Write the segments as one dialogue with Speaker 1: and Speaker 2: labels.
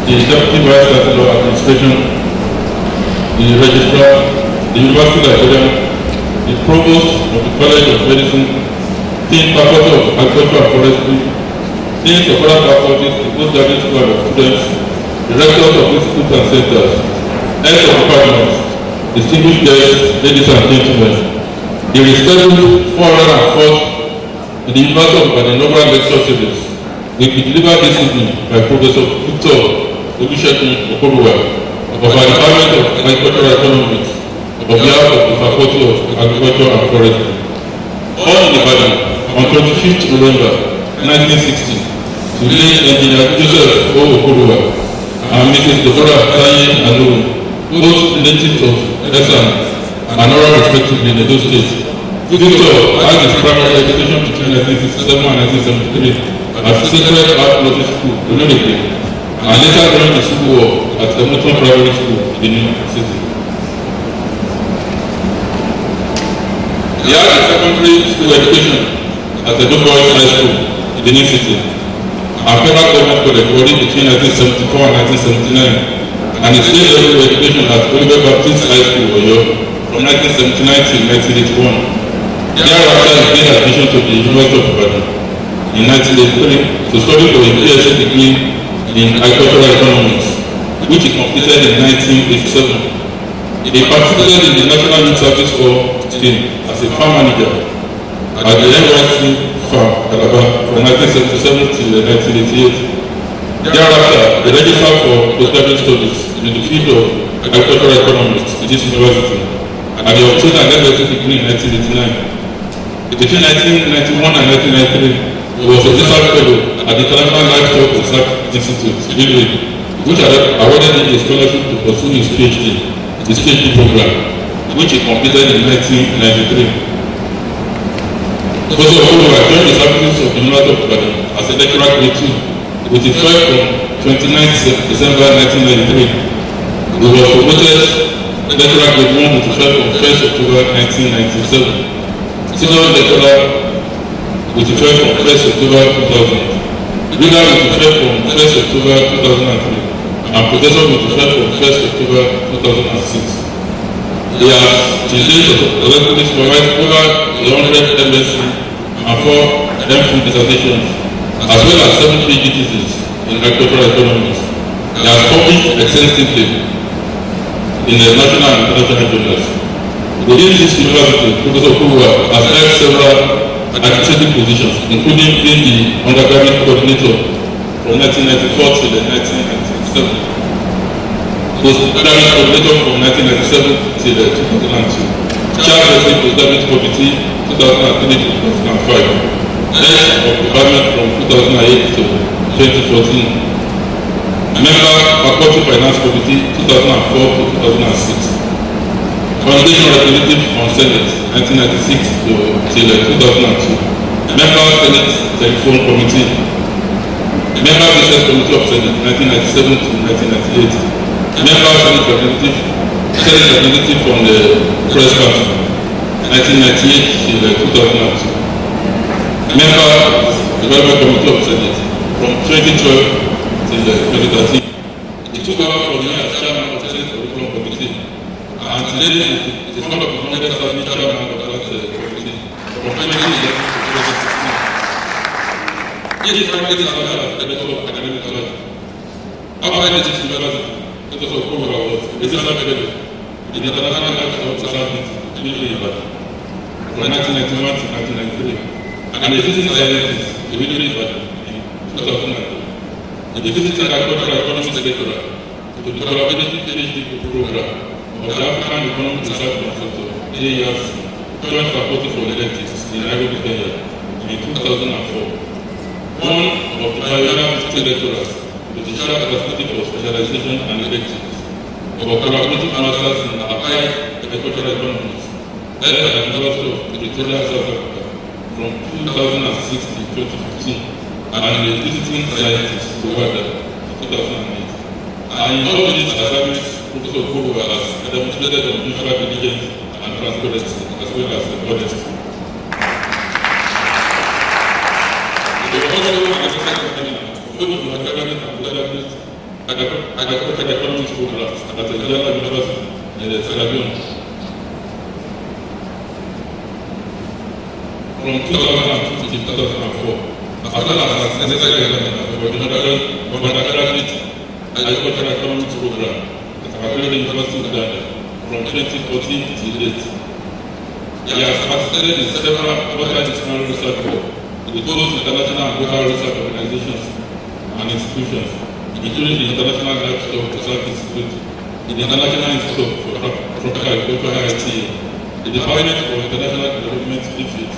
Speaker 1: the Deputy Vice Chancellor of Administration, the Registrar, the University Librarian, the Provost of the College of Medicine, Dean Faculty of Agriculture and Forestry, Deans of other faculties, the postgraduate school of students, directors of institutes and centers, heads of departments, distinguished guests, ladies and gentlemen. The rescheduled 404th in the University of Inaugural Lecture Series will be delivered this evening by Professor Okoruwa of our Department of Agricultural Economics on behalf of the Faculty of Agriculture and Forestry. Born in Ibadan on 25th November 1960 to late Engineer Joseph Okoruwa and Mrs. Deborah Taye Anu, both natives of Esan and Oral respectively in Edo State. Victor had his primary education between 1967 and 1973 at Sacred Heart Nursery School, Oloreke, and later joined the Civil War at Emoton Primary School in the New City. He had a secondary school education at the Boys High School in the New City, and Federal Government College Wari between 1974 and 1979, and his state level education at Oliver Baptist High School, Oyo, from 1979 to 1981. Thereafter, he gained admission to the University of Ibadan in 1983 to study for a PhD degree in agricultural economics, which he completed in 1987. He participated in the National Youth Service Corps scheme as a farm manager at the NYC farm, Calabar, from 1977 to 1988. Thereafter, he registered for postgraduate studies in the field of agricultural economics in this university, and he obtained an MSc degree in 1989. Between 1991 and 1993, he was a research fellow at the International Livestock Research Institute, which awarded him a scholarship to pursue his PhD program, which he completed in 1993. Professor Okoruwa joined the services of the University of Ibadan as a lecturer grade 2, with effect from 29th December 1993. He was promoted lecturer grade 1 with effect from 1st October 1997. Senior lecturer with effect from 1st October 2000, reader with effect from 1st October 2003, and professor with effect from 1st October 2006. He has till date successfully supervised over 100 MSc and 4 MPhil dissertations, as well as 7 PhD theses in agricultural economics. He has published extensively in the national and international journals. Within this university, Professor Okoruwa has held several administrative positions, including being the undergraduate coordinator from 1994 to 1997, postgraduate coordinator from 1997 to 2002, chairperson postgraduate committee 2003 to 2005, head of department from 2008 to 2014, member faculty finance committee 2004 to 2006. Foundation representative on Senate 1996 to 2002. Member Senate Telephone Committee. Member Business Committee of Senate 1997 to 1998. Member Senate representative from the Press Council 1998 to 2002. Member Development Committee of Senate from 2012 to 2013. He took over from me as chairman of the Senate Curriculum Committee. And today it is one of the longest serving chairman of that committee from 2011 to 2016. He is practicing as a director of academic college. After this university, Professor Okoruwa was a research fellow in the International Livestock Research Institute from 1991 to 1993, and a visiting scientist in Ibadan in 2009. He visited agricultural economics lecturer to the collaborative PhD program of the African Economic Research Institute, AERC, joint faculty for electives in Nairobi, Kenya, in 2004. One of the pioneer lecturers with the shared facility for specialization and electives of a collaborative masters in applied agricultural economics, led by the University of Pretoria, South Africa, from 2006 to 2015, and a visiting scientist to Rwanda in 2008. And in all these assignments, Professor Okoruwa has demonstrated unusual diligence and transparency, as well as honesty. The Honorable Assistant Commissioner for both the academic and undergraduate agricultural economics programs at the Federal University in Sierra Leone. From 2002 to 2004, as well as necessary development for the undergraduate agricultural economics program at the University of Ghana from 2014 to date. He has participated in several multidisciplinary research work with both international and local research organizations and institutions, including the International Livestock Research Institute, the International Institute for Tropical Agriculture (IITA), the Department for International Development (DFID),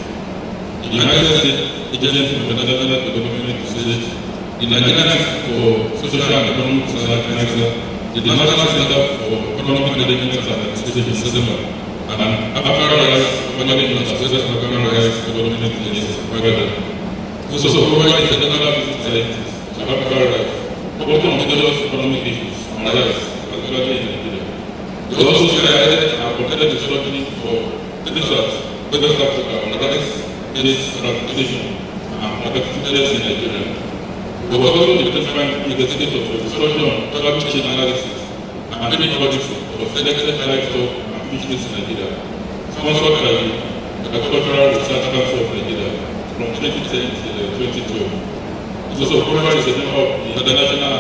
Speaker 1: the United States Agency for International Development Research, the Nigerian for Social and Economic Research (NICSA), the National Center for Economic Management and Administration (SEMA), and African Rights Management as well as African Rights Development Agency (AGADA). So provide international business scientists to African rights, working on indigenous economic issues and rights, particularly in Nigeria. He also spearheaded and completed the study for research West Africa on rights-based ratification and competitiveness in Nigeria. He was also the principal investigator for discussion on climate change analysis and many policy for selected livestock and fisheries in Nigeria, sponsored by the Agricultural Research Council of Nigeria from 2010 to 2012. It also provides a member of the international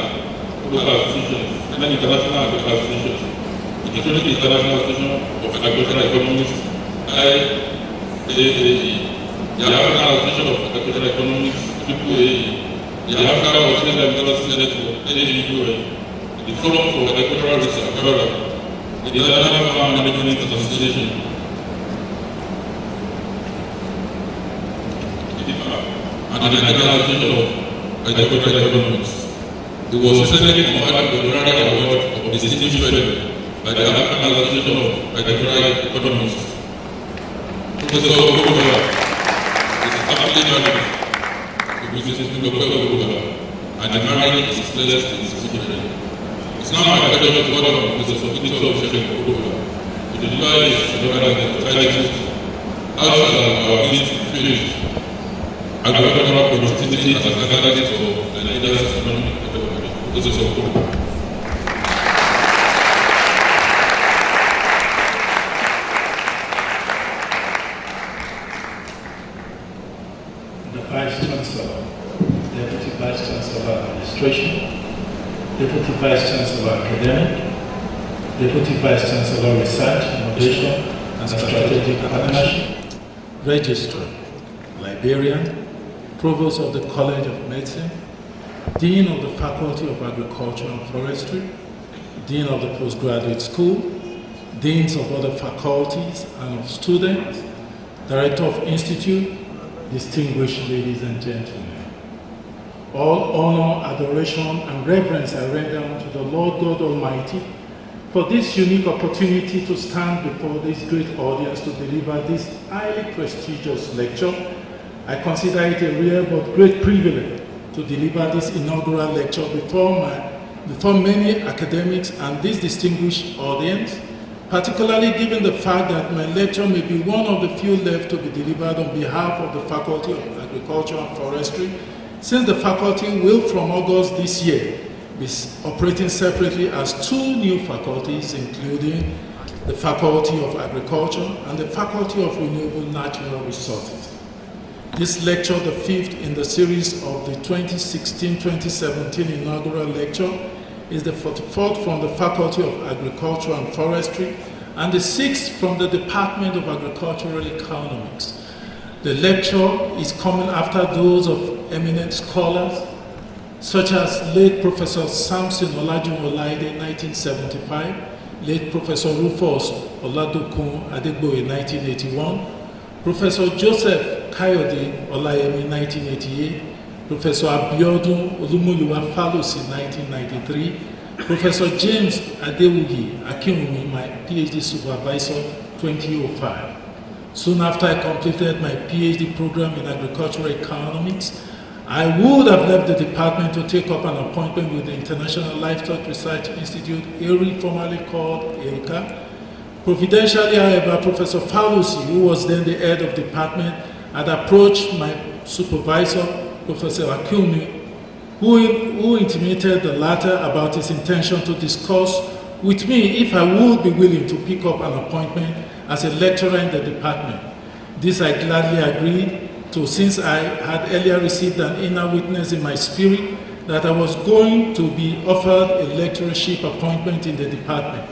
Speaker 1: local associations and international local associations, including the International Association of Agricultural Economics (IAAE), the African Association of Agricultural Economics (AAAE), the African Occidental University Network (AAUN), the Forum for Agricultural Research (FORA), the International Farm Management Association, and the Nigerian Association of Agricultural Economics. He was recently conferred the honorary award of Distinguished Fellow by the African Association of Agricultural Economists. Professor Okoruwa is aptly journalist to Mrs. Okoruwa, and the marriage is blessed in his children. It's now my pleasure to welcome Professor Okoruwa to deliver his title, "How shall our needs be finished? Agricultural productivity as a catalyst for Nigeria's economic development." Professor Okoruwa.
Speaker 2: The Vice Chancellor, Deputy Vice Chancellor Administration, Deputy Vice Chancellor Academic, Deputy Vice Chancellor Research, Innovation and Strategic Partnership, Registrar, Librarian, Provost of the College of Medicine, Dean of the Faculty of Agriculture and Forestry, Dean of the Postgraduate School, Deans of other faculties and of students, Director of Institute, distinguished ladies and gentlemen. All honor, adoration, and reverence I render unto the Lord God Almighty for this unique opportunity to stand before this great audience to deliver this highly prestigious lecture. I consider it a rare but great privilege to deliver this inaugural lecture before many academics and this distinguished audience, particularly given the fact that my lecture may be one of the few left to be delivered on behalf of the Faculty of Agriculture and Forestry, since the faculty will from August this year be operating separately as two new faculties, including the Faculty of Agriculture and the Faculty of Renewable Natural Resources. This lecture, the fifth in the series of the 2016-2017 inaugural lecture, is the 44th from the Faculty of Agriculture and Forestry and the 6th from the Department of Agricultural Economics. The lecture is coming after those of eminent scholars such as late Professor Samson Olajun-Olaide, 1975, late Professor Rufus Oladokun Adegboye, 1981, Professor Joseph Kayode Olayemi, 1988, Professor Abiodun Olumuyiwa Falusi, 1993, Professor James Adewuyi Akinwumi, my PhD supervisor, 2005. Soon after I completed my PhD program in agricultural economics, I would have left the department to take up an appointment with the International Livestock Research Institute, ERI, formerly called ILCA. Providentially, however, Professor Falusi, who was then the head of department, had approached my supervisor, Professor Akinwumi, who intimated the latter about his intention to discuss with me if I would be willing to pick up an appointment as a lecturer in the department. This I gladly agreed to, since I had earlier received an inner witness in my spirit that I was going to be offered a lecturership appointment in the department,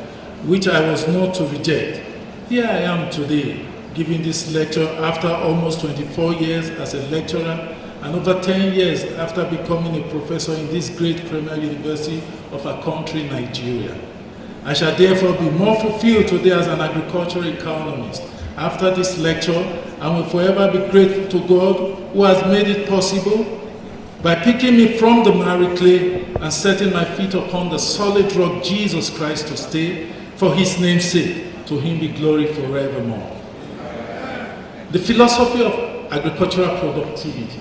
Speaker 2: which I was not to reject. Here I am today, giving this lecture after almost 24 years as a lecturer and over 10 years after becoming a professor in this great premier university of our country, Nigeria. I shall therefore be more fulfilled today as an agricultural economist. After this lecture, I will forever be grateful to God who has made it possible by picking me from the miry clay and setting my feet upon the solid rock, Jesus Christ, to stay. For his name's sake, to him be glory forevermore. The philosophy of agricultural productivity.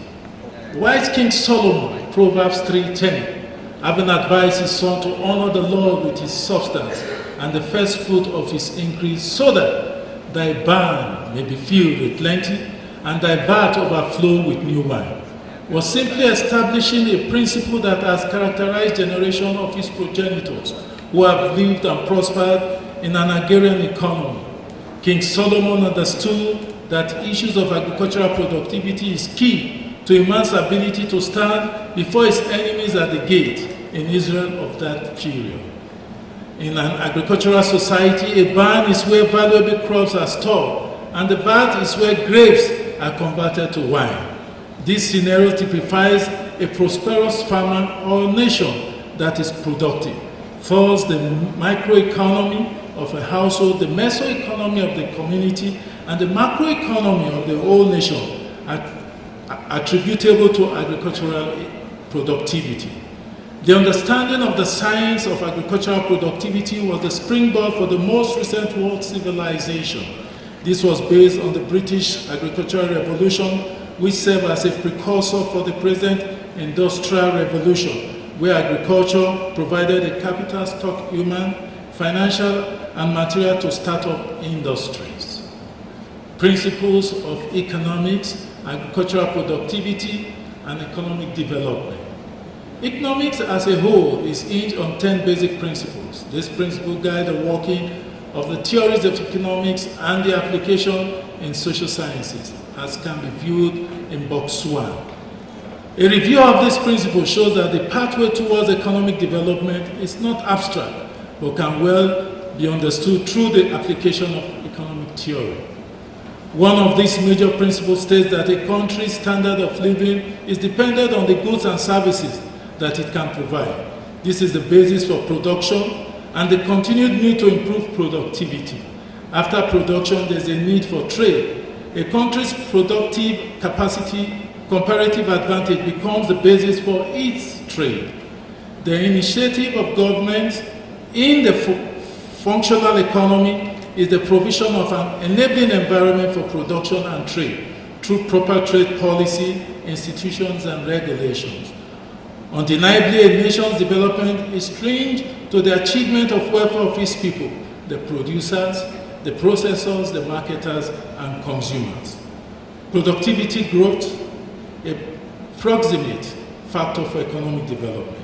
Speaker 2: Wise King Solomon, Proverbs 3:10, having advised his son to honor the Lord with his substance and the first fruit of his increase, so that thy barn may be filled with plenty and thy vat overflow with new wine, was simply establishing a principle that has characterized generation of his progenitors who have lived and prospered in an agrarian economy. King Solomon understood that issues of agricultural productivity is key to a man's ability to stand before his enemies at the gate in Israel of that period. In an agricultural society, a barn is where valuable crops are stored, and the vat is where grapes are converted to wine. This scenario typifies a prosperous farmer or nation that is productive. Thus, the microeconomy of a household, the mesoeconomy of the community, and the macroeconomy of the whole nation are attributable to agricultural productivity. The understanding of the science of agricultural productivity was the springboard for the most recent world civilization. This was based on the British Agricultural Revolution, which served as a precursor for the present Industrial Revolution, where agriculture provided a capital stock, human, financial, and material to start up industries. Principles of economics, agricultural productivity, and economic development. Economics as a whole is hinged on 10 basic principles. These principles guide the working of the theories of economics and the application in social sciences, as can be viewed in box 1. A review of this principle shows that the pathway towards economic development is not abstract, but can well be understood through the application of economic theory. One of these major principles states that a country's standard of living is dependent on the goods and services that it can provide. This is the basis for production and the continued need to improve productivity. After production, there's a need for trade. A country's productive capacity, comparative advantage becomes the basis for its trade. The initiative of government in the functional economy is the provision of an enabling environment for production and trade through proper trade policy, institutions, and regulations. Undeniably, a nation's development is linked to the achievement of welfare of its people, the producers, the processors, the marketers, and consumers. Productivity growth, a proximate factor for economic development.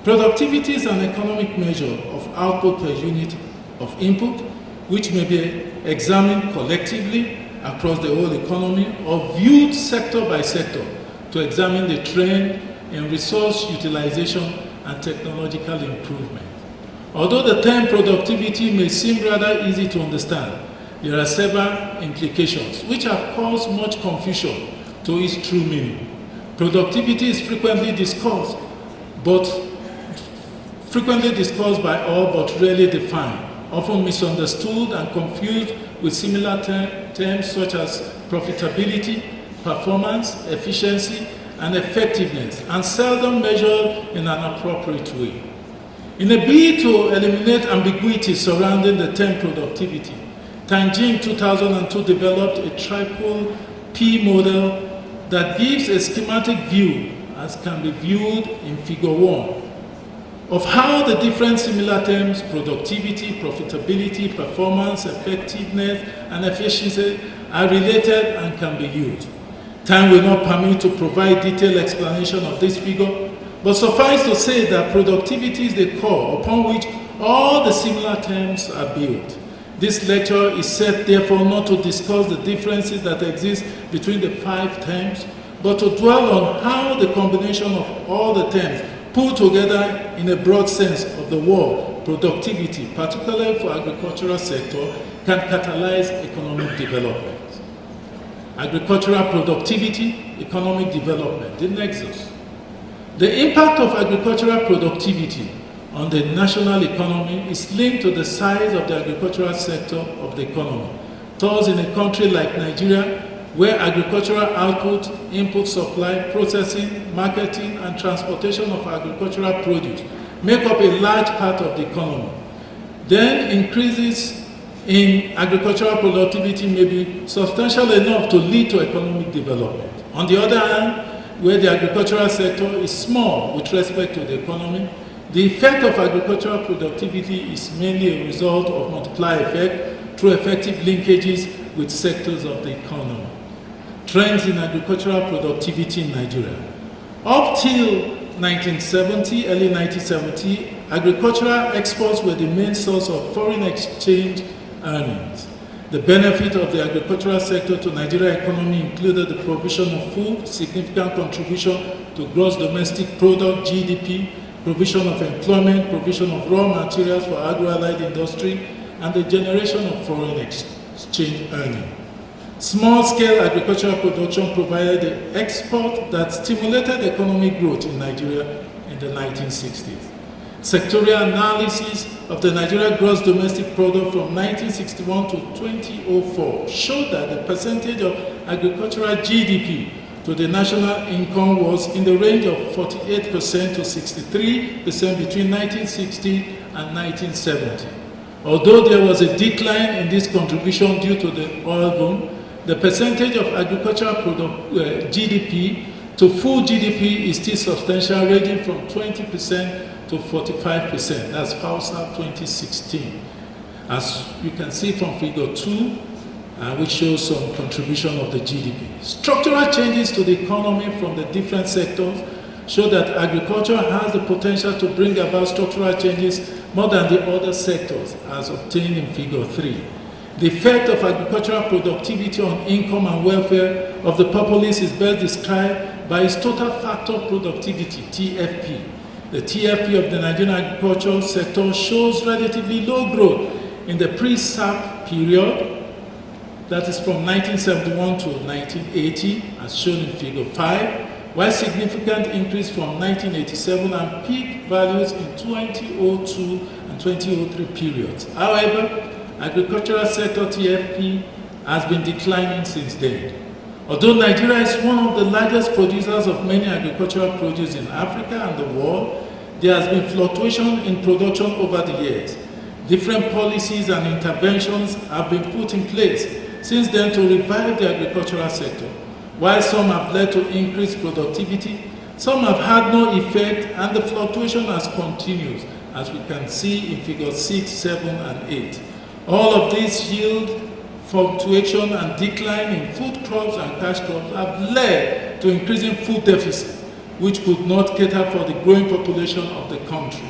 Speaker 2: Productivity is an economic measure of output per unit of input, which may be examined collectively across the whole economy or viewed sector by sector to examine the trend in resource utilization and technological improvement. Although the term productivity may seem rather easy to understand, there are several implications which have caused much confusion to its true meaning. Productivity is frequently discussed by all but rarely defined, often misunderstood and confused with similar terms such as profitability, performance, efficiency, and effectiveness, and seldom measured in an appropriate way. In a bid to eliminate ambiguity surrounding the term productivity, Tangin 2002 developed a triple P model that gives a schematic view, as can be viewed in Figure 1, of how the different similar terms, productivity, profitability, performance, effectiveness, and efficiency, are related and can be used. Time will not permit to provide detailed explanation of this figure, But suffice to say that productivity is the core upon which all the similar terms are built. This lecture is set therefore not to discuss the differences that exist between the 5 terms, but to dwell on how the combination of all the terms put together in a broad sense of the word productivity, particularly for agricultural sector, can catalyze economic development. Agricultural productivity, economic development, the nexus. The impact of agricultural productivity on the national economy is linked to the size of the agricultural sector of the economy. Thus, in a country like Nigeria, where agricultural output, input supply, processing, marketing, and transportation of agricultural produce make up a large part of the economy, then increases in agricultural productivity may be substantial enough to lead to economic development. On the other hand, where the agricultural sector is small with respect to the economy, the effect of agricultural productivity is mainly a result of multiplier effect through effective linkages with sectors of the economy. Trends in agricultural productivity in Nigeria. Up till 1970, early 1970, agricultural exports were the main source of foreign exchange earnings. The benefit of the agricultural sector to Nigeria economy included the provision of food, significant contribution to gross domestic product, GDP, provision of employment, provision of raw materials for agro-allied industry, and the generation of foreign exchange earnings. Small-scale agricultural production provided the export that stimulated economic growth in Nigeria in the 1960s. Sectorial analysis of the Nigeria gross domestic product from 1961 to 2004 showed that the percentage of agricultural GDP to the national income was in the range of 48% to 63% between 1960 and 1970. Although there was a decline in this contribution due to the oil boom, the percentage of agricultural GDP to full GDP is still substantial, ranging from 20% to 45%. That's FAUSA 2016. As you can see from figure 2, which shows some contribution of the GDP. Structural changes to the economy from the different sectors show that agriculture has the potential to bring about structural changes more than the other sectors, as obtained in figure 3. The effect of agricultural productivity on income and welfare of the populace is best described by its total factor productivity, TFP. The TFP of the Nigerian agricultural sector shows relatively low growth in the pre-SAP period, that is from 1971 to 1980, as shown in figure 5, while significant increase from 1987 and peak values in 2002 and 2003 periods. However, agricultural sector TFP has been declining since then. Although Nigeria is one of the largest producers of many agricultural produce in Africa and the world, there has been fluctuation in production over the years. Different policies and interventions have been put in place since then to revive the agricultural sector. While some have led to increased productivity, some have had no effect and the fluctuation has continued, as we can see in figures 6, 7, and 8. All of these yield fluctuation and decline in food crops and cash crops have led to increasing food deficit, which could not cater for the growing population of the country.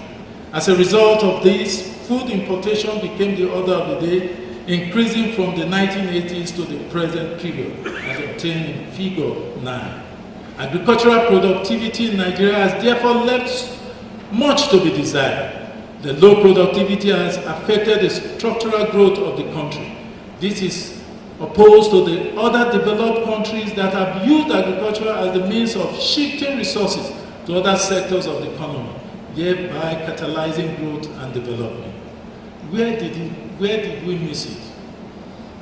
Speaker 2: As a result of this, food importation became the order of the day, increasing from the 1980s to the present period, as obtained in figure 9. Agricultural productivity in Nigeria has therefore left much to be desired. The low productivity has affected the structural growth of the country. This is opposed to the other developed countries that have used agriculture as the means of shifting resources to other sectors of the economy, thereby catalyzing growth and development. Where did we miss it?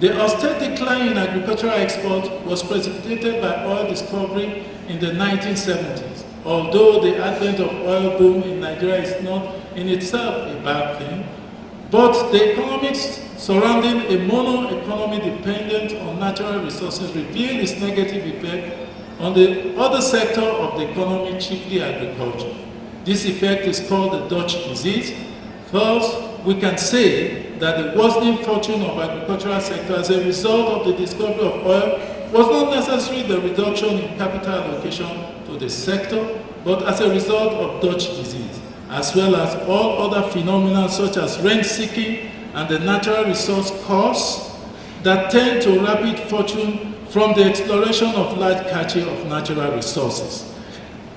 Speaker 2: The austere decline in agricultural exports was precipitated by oil discovery in the 1970s. Although the advent of oil boom in Nigeria is not in itself a bad thing, but the economics surrounding a mono-economy dependent on natural resources reveal its negative effect on the other sector of the economy, chiefly agriculture. This effect is called the Dutch disease. Thus, we can say that the worsening fortune of agricultural sector as a result of the discovery of oil was not necessarily the reduction in capital allocation to the sector, but as a result of Dutch disease, as well as all other phenomena such as rent-seeking and the natural resource costs that tend to rapid fortune from the exploration of large catching of natural resources.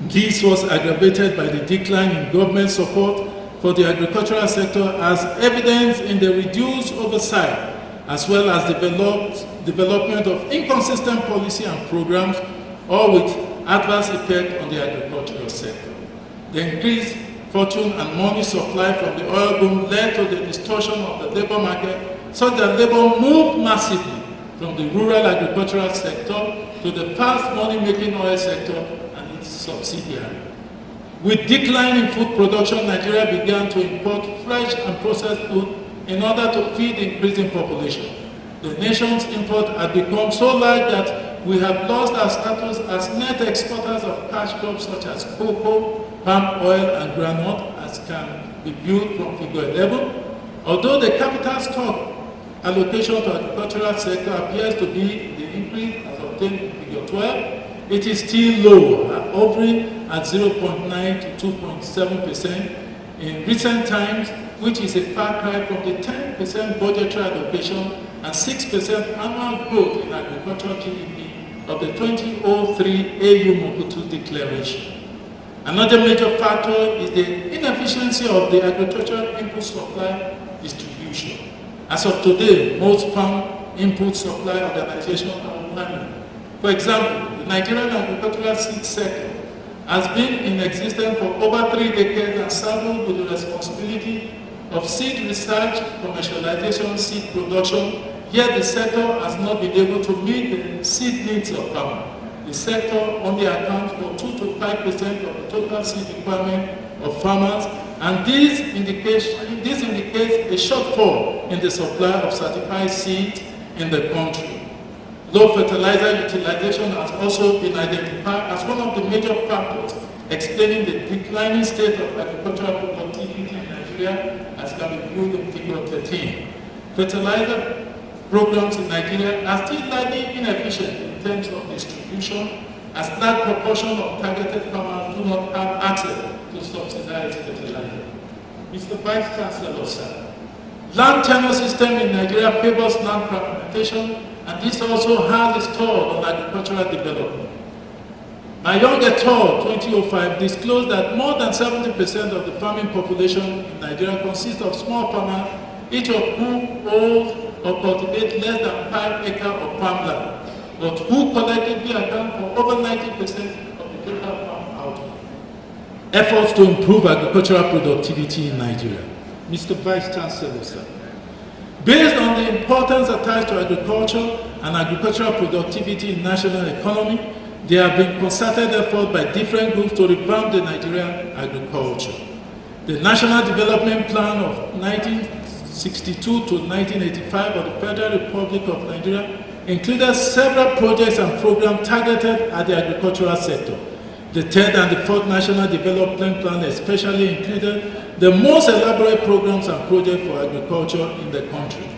Speaker 2: This was aggravated by the decline in government support for the agricultural sector as evidenced in the reduced oversight as well as development of inconsistent policy and programs, all with adverse effect on the agricultural sector. The increased fortune and money supply from the oil boom led to the distortion of the labor market, such that labor moved massively from the rural agricultural sector to the fast money-making oil sector and its subsidiary. With declining food production, Nigeria began to import fresh and processed food in order to feed the increasing population. The nation's import had become so large that we have lost our status as net exporters of cash crops such as cocoa, palm oil, and groundnut, as can be viewed from figure 11. Although the capital stock allocation to agricultural sector appears to be the increase as obtained in figure 12, it is still low, hovering at 0.9 to 2.7% in recent times, which is a far cry from the 10% budgetary allocation and 6% annual growth in agricultural GDP of the 2003 AU Mobutu Declaration. Another major factor is the inefficiency of the agricultural input supply distribution. As of today, most farm input supply organizations are planning. For example, the Nigerian agricultural seed sector has been in existence for over 3 decades and saddled with the responsibility of seed research, commercialization, seed production, yet the sector has not been able to meet the seed needs of farmers. The sector only accounts for 2 to 5% of the total seed requirement of farmers, and this indicates a shortfall in the supply of certified seeds in the country. Low fertilizer utilization has also been identified as one of the major factors explaining the declining state of agricultural productivity in Nigeria, as can be viewed in figure 13. Fertilizer programs in Nigeria are still largely inefficient in terms of distribution, as large proportion of targeted farmers do not have access to subsidized fertilizer. Mr. Vice Chancellor, sir, land tenure system in Nigeria favors land fragmentation, and this also has its toll on agricultural development. My young et al. 2005 disclosed that more than 70% of the farming population in Nigeria consists of small farmers, each of whom owns or cultivates less than 5 acres of farmland, but who collectively account for over 90% of the total farm output. Efforts to improve agricultural productivity in Nigeria. Mr. Vice Chancellor, sir. Based on the importance attached to agriculture and agricultural productivity in national economy, there have been concerted efforts by different groups to revamp the Nigerian agriculture. The National Development Plan of 1962 to 1985 of the Federal Republic of Nigeria included several projects and programs targeted at the agricultural sector. The third and the fourth National Development Plan especially included the most elaborate programs and projects for agriculture in the country.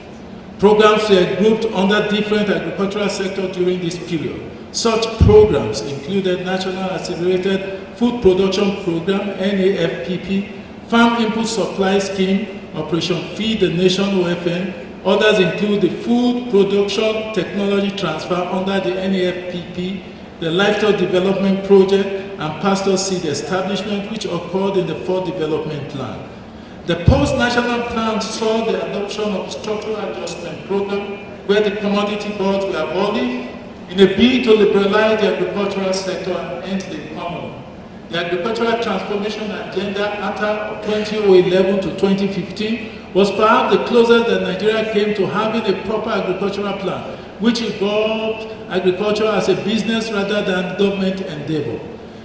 Speaker 2: Programs were grouped under different agricultural sectors during this period. Such programs included National Accelerated Food Production Program, NAFPP, Farm Input Supply Scheme, Operation Feed the Nation, OFN. Others include the Food Production Technology Transfer under the NAFPP, the Livestock Development Project, and Pasture Seed Establishment, which occurred in the fourth development plan. The post-national plan saw the adoption of Structural Adjustment Program, where the commodity boards were abolished in a bid to liberalize the agricultural sector and end the economy. The Agricultural Transformation Agenda, ATA, of 2011 to 2015, was perhaps the closest that Nigeria came to having a proper agricultural plan, which involved agriculture as a business rather than government endeavor.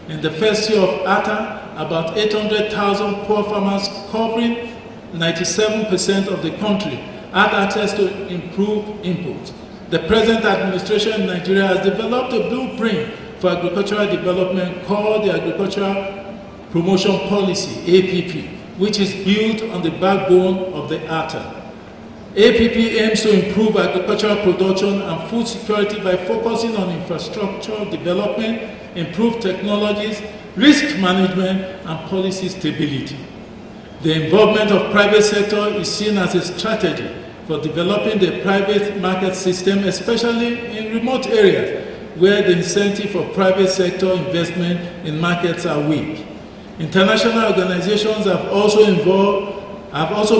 Speaker 2: In the first year of ATA, about 800,000 poor farmers covering 97% of the country had access to improved inputs. The present administration in Nigeria has developed a blueprint for agricultural development called the Agricultural Promotion Policy, APP, which is built on the backbone of the ATA. APP aims to improve agricultural production and food security by focusing on infrastructural development, improved technologies, risk management, and policy stability. The involvement of private sector is seen as a strategy for developing the private market system, especially in remote areas where the incentive for private sector investment in markets are weak. International organizations have also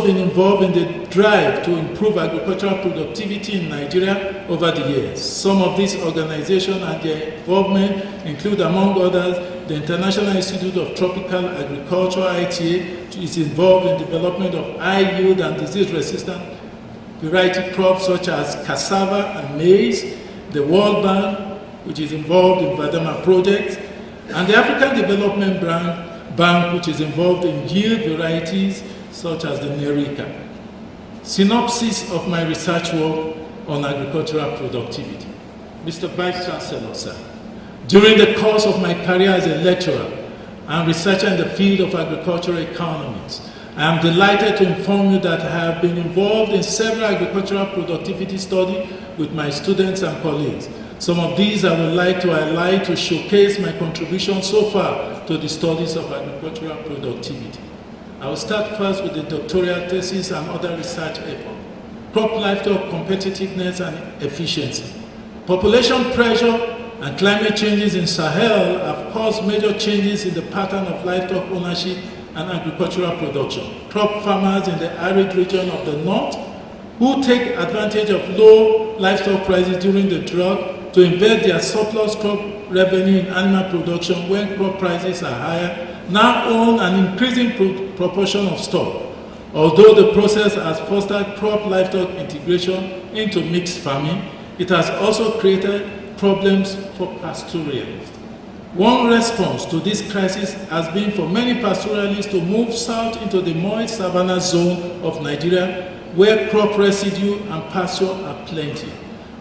Speaker 2: been involved in the drive to improve agricultural productivity in Nigeria over the years. Some of these organizations and their involvement include, among others, the International Institute of Tropical Agriculture, ITA, which is involved in development of high yield and disease-resistant variety crops such as cassava and maize, the World Bank, which is involved in Vadama projects, and the African Development Bank, which is involved in yield varieties such as the Nerika. Synopsis of my research work on agricultural productivity. Mr. Vice Chancellor, sir, during the course of my career as a lecturer and researcher in the field of agricultural economics, I am delighted to inform you that I have been involved in several agricultural productivity studies with my students and colleagues. Some of these I would like to highlight to showcase my contribution so far to the studies of agricultural productivity. I will start first with the doctoral thesis and other research efforts. Crop livestock competitiveness and efficiency. Population pressure and climate changes in Sahel have caused major changes in the pattern of livestock ownership and agricultural production. Crop farmers in the arid region of the north who take advantage of low livestock prices during the drought to invest their surplus crop revenue in animal production when crop prices are higher, now own an increasing proportion of stock. Although the process has fostered crop livestock integration into mixed farming, it has also created problems for pastoralists. One response to this crisis has been for many pastoralists to move south into the moist savanna zone of Nigeria, where crop residue and pasture are plenty.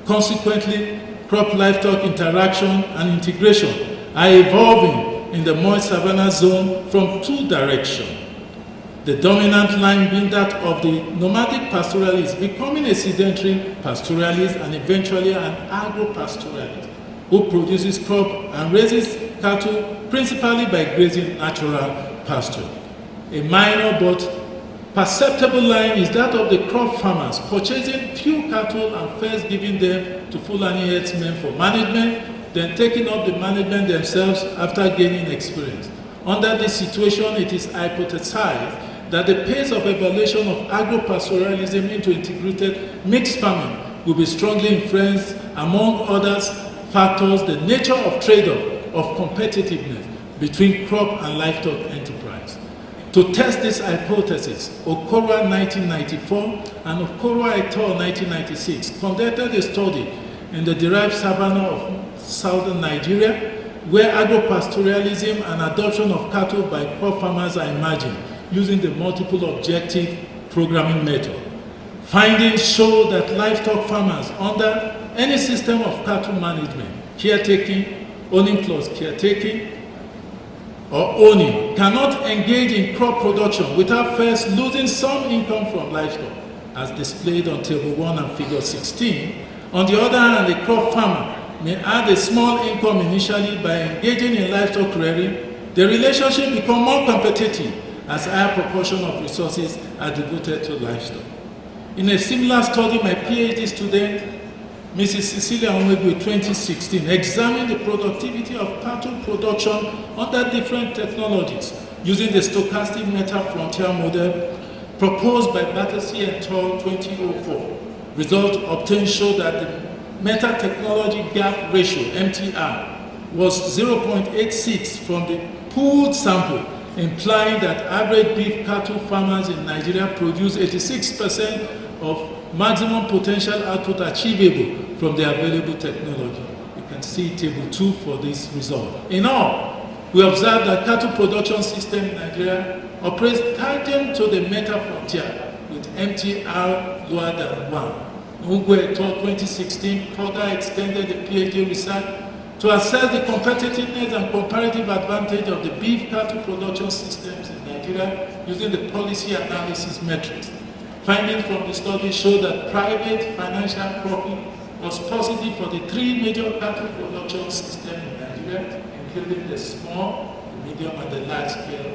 Speaker 2: Consequently, crop livestock interaction and integration are evolving in the moist savanna zone from two directions. The dominant line being that of the nomadic pastoralist becoming a sedentary pastoralist and eventually an agro-pastoralist who produces crop and raises cattle principally by grazing natural pasture. A minor but perceptible line is that of the crop farmers purchasing few cattle and first giving them to Fulani herdsmen for management, then taking up the management themselves after gaining experience. Under this situation, it is hypothesized that the pace of evolution of agro-pastoralism into integrated mixed farming will be strongly influenced, among other factors, the nature of trade-off of competitiveness between crop and livestock enterprise. To test this hypothesis, Okoruwa 1994 and Okoruwa et al. 1996 conducted a study in the derived savanna of southern Nigeria, where agro-pastoralism and adoption of cattle by crop farmers are emerging using the multiple objective programming method. Findings show that livestock farmers under any system of cattle management, caretaking, owning plus caretaking, or owning, cannot engage in crop production without first losing some income from livestock, as displayed on Table 1 and Figure 16. On the other hand, the crop farmer may add a small income initially by engaging in livestock rearing. The relationship becomes more competitive as a higher proportion of resources are devoted to livestock. In a similar study, my PhD student, Mrs. Cecilia Onwegu, 2016, examined the productivity of cattle production under different technologies using the stochastic meta-frontier model proposed by Battersea et al. 2004. Results obtained show that the meta-technology gap ratio, MTR, was 0.86 from the pooled sample, implying that average beef cattle farmers in Nigeria produce 86% of maximum potential output achievable from the available technology. You can see Table 2 for this result. In all, we observe that cattle production system in Nigeria operates tangent to the meta-frontier with MTR lower than 1. Inaugural et al. 2016 further extended the PhD research to assess the competitiveness and comparative advantage of the beef cattle production systems in Nigeria using the policy analysis metrics. Findings from the study show that private financial profit was positive for the three major cattle production systems in Nigeria, including the small, the medium, and the large scale,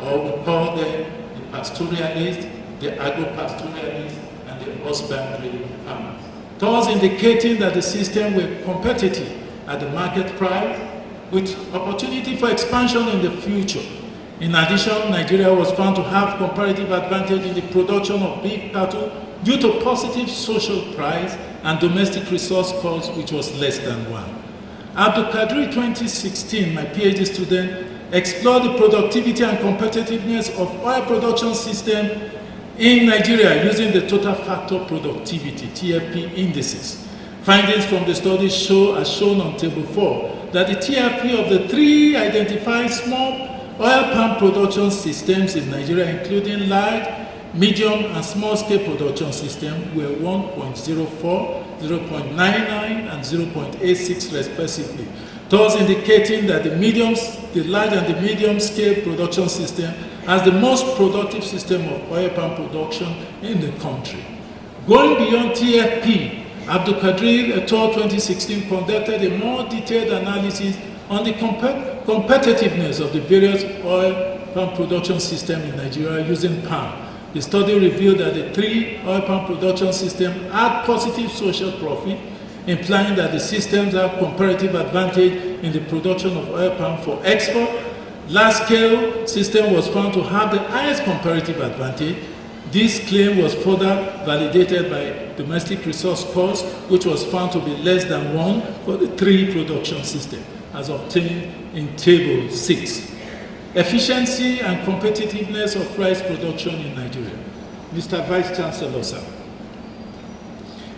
Speaker 2: or we call them the pastoralists, the agro-pastoralists, and the husbandry farmers, thus indicating that the system were competitive at the market price with opportunity for expansion in the future. In addition, Nigeria was found to have comparative advantage in the production of beef cattle due to positive social price and domestic resource cost, which was less than 1. Abdulkadir 2016, my PhD student, explored the productivity and competitiveness of oil production system in Nigeria using the total factor productivity, TFP indices. Findings from the study show, as shown on table 4, that the TFP of the three identified small oil palm production systems in Nigeria, including large, medium, and small-scale production systems, were 1.04, 0.99, and 0.86 respectively, thus indicating that the large and the medium-scale production system has the most productive system of oil palm production in the country. Going beyond TFP, Abdulkadir et al. 2016 conducted a more detailed analysis on the competitiveness of the various oil palm production systems in Nigeria using palm. The study revealed that the three oil palm production systems had positive social profit, implying that the systems have comparative advantage in the production of oil palm for export. Large-scale system was found to have the highest comparative advantage. This claim was further validated by domestic resource cost, which was found to be less than 1 for the three production systems, as obtained in Table 6. Efficiency and competitiveness of rice production in Nigeria. Mr. Vice Chancellor, sir.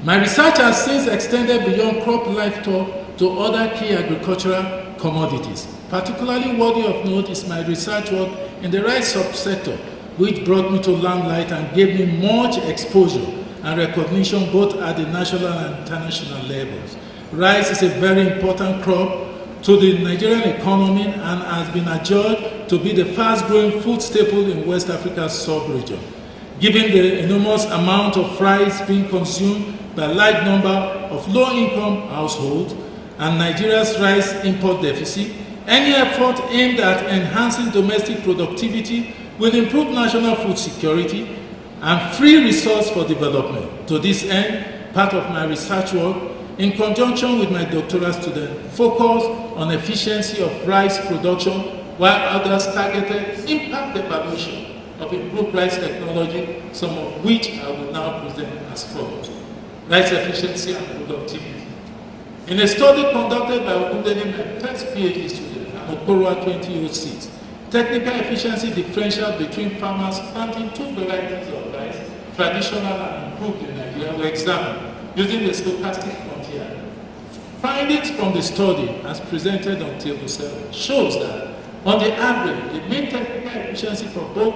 Speaker 2: My research has since extended beyond crop livestock to other key agricultural commodities. Particularly worthy of note is my research work in the rice subsector, which brought me to limelight and gave me much exposure and recognition both at the national and international levels. Rice is a very important crop to the Nigerian economy and has been adjudged to be the fast-growing food staple in West Africa's sub-region. Given the enormous amount of rice being consumed by a large number of low-income households and Nigeria's rice import deficit, any effort aimed at enhancing domestic productivity will improve national food security and free resource for development. To this end, part of my research work, in conjunction with my doctoral student, focused on efficiency of rice production, while others targeted impact evaluation of improved rice technology, some of which I will now present as follows. Rice efficiency and productivity. In a study conducted by Okundeni, my first PhD student, and Okoruwa 2006, technical efficiency differential between farmers planting two varieties of rice, traditional and improved in Nigeria, were examined using the stochastic frontier. Findings from the study, as presented on Table 7, shows that, on the average, the mean technical efficiency for both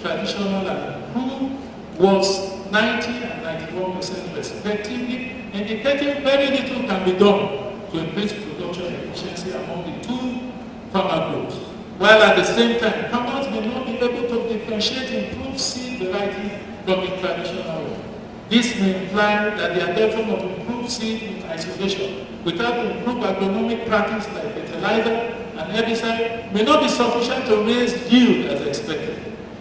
Speaker 2: traditional and improved was 90 and 91% respectively, indicating very little can be done to increase production efficiency among the two farmer groups, while at the same time, farmers may not be able to differentiate improved seed varieties from the traditional one. This may imply that the adoption of improved seed in isolation without improved agronomic practice like fertilizer and herbicide may not be sufficient to raise yield as expected.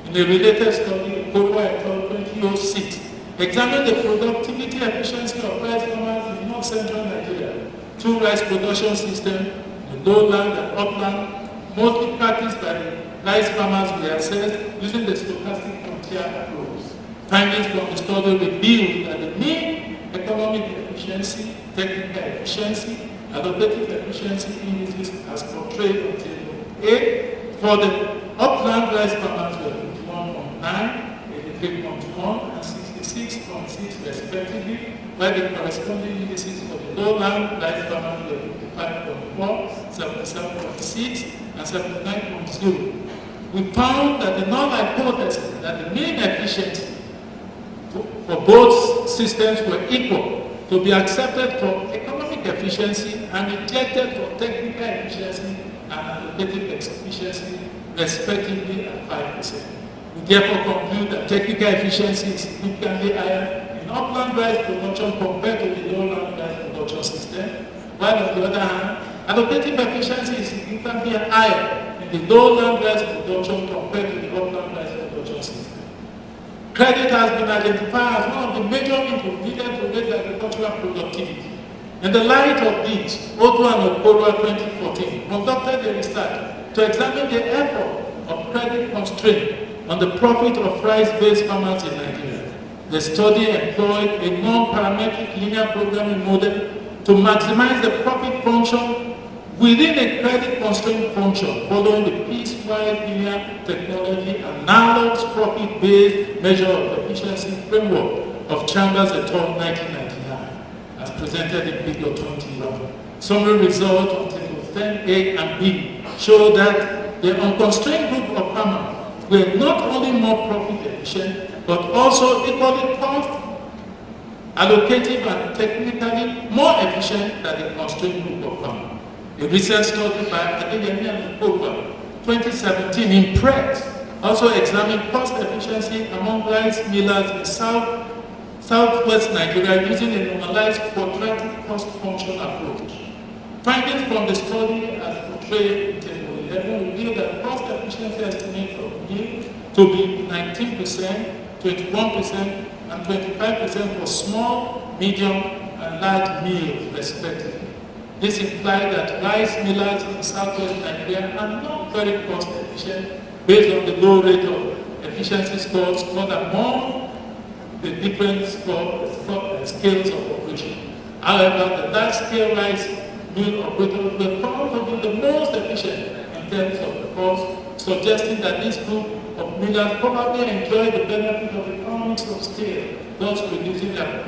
Speaker 2: In a related study, Okoruwa et al. 2006 examined the productivity efficiency of rice farmers in north-central Nigeria. Two rice production systems, the lowland and upland, mostly practiced by the rice farmers were assessed using the stochastic frontier approach. Findings from the study revealed that the mean economic efficiency, technical efficiency, adaptive efficiency indices as portrayed on Table 8 for the upland rice farmers were 51.9, 83.1, and 66.6 respectively, while the corresponding indices for the lowland rice farmers were 55.4, 77.6, and 79.0. We found that the null hypothesis that the mean efficiency for both systems were equal to be accepted for economic efficiency and rejected for technical efficiency and adaptive efficiency, respectively at 5%. We therefore conclude that technical efficiency is significantly higher in upland rice production compared to the lowland rice production system, while on the other hand, allocative efficiency is significantly higher in the lowland rice production compared to the upland rice production system. Credit has been identified as one of the major inputs needed to raise agricultural productivity. In the light of this, Okoruwa and Okoruwa 2014 conducted a research to examine the effort of credit constraint on the profit of rice-based farmers in Nigeria. The study employed a non-parametric linear programming model to maximize the profit function within a credit constraint function following the piecewise linear technology analogous profit-based measure of efficiency framework of Chambers et al. 1999, as presented in Figure 21. Summary results on tables 10A and B show that the unconstrained group of farmers were not only more profit efficient, but also equally cost, allocative, and technically more efficient than the constrained group of farmers. A recent study by Castalyst and Okoruwa 2017 in Prof also examined cost efficiency among rice millers in southwest Nigeria using a normalized quadratic cost function approach. Findings from the study as portrayed in Table 11 reveal that cost efficiency estimate of yield to be 19%, 21%, and 25% for small, medium, and large mills, respectively. This implies that rice millers in southwest Nigeria are not very cost efficient based on the low rate of efficiency scores scored among the different scales of operation. However, the large-scale rice mill operators were found to be the most efficient in terms of the cost, suggesting that this group of millers probably enjoy the benefit of economies of scale, thus reducing their